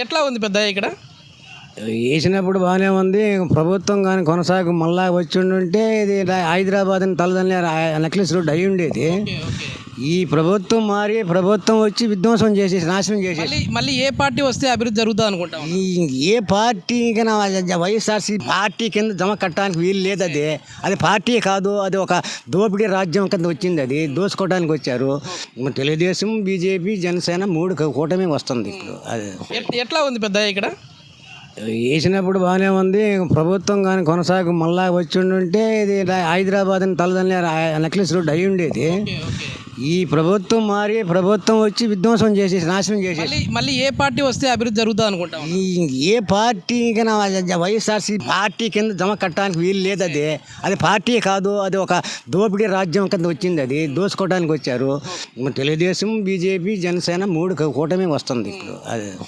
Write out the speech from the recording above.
ఎట్లా ఉంది పెద్ద ఇక్కడ? వేసినప్పుడు బాగానే ఉంది. ప్రభుత్వం కానీ కొనసాగి మళ్ళా వచ్చి ఉంటే ఇది హైదరాబాద్ తలదన్ని నెక్లెస్ రోడ్ అయి ఉండేది. ఈ ప్రభుత్వం మారి ప్రభుత్వం వచ్చి విధ్వంసం చేసేసి నాశనం చేసేసి మళ్ళీ ఏ పార్టీ వస్తే అభివృద్ధి జరుగుతుంది అనుకుంటాం? ఏ పార్టీ కన్నా వైఎస్ఆర్సీ పార్టీ కింద జమ కట్టడానికి వీలు లేదు. అది పార్టీ కాదు, అది ఒక దోపిడీ రాజ్యం కింద వచ్చింది. అది దోసుకోవడానికి వచ్చారు. తెలుగుదేశం, బీజేపీ, జనసేన 3 కూటమి వస్తుంది ఇప్పుడు. అది ఎట్లా ఉంది పెద్ద ఇక్కడ? వేసినప్పుడు బాగానే ఉంది. ప్రభుత్వం కానీ కొనసాగి మళ్ళా వచ్చి ఉంటే ఇది హైదరాబాద్ తలదన్ని నెక్లెస్ రోడ్ అయి ఉండేది. ఈ ప్రభుత్వం మారి ప్రభుత్వం వచ్చి విధ్వంసం చేసేసి నాశనం చేసేసి మళ్ళీ ఏ పార్టీ వస్తే అభివృద్ధి జరుగుతుంది అనుకుంటాం? ఏ పార్టీ కన్నా వైఎస్ఆర్సీ పార్టీ కింద జమ కట్టడానికి వీలు లేదు. అది పార్టీ కాదు, అది ఒక దోపిడీ రాజ్యం కింద వచ్చింది. అది దోసుకోవడానికి వచ్చారు. తెలుగుదేశం, బీజేపీ, జనసేన 3 కూటమి వస్తుంది ఇప్పుడు. అది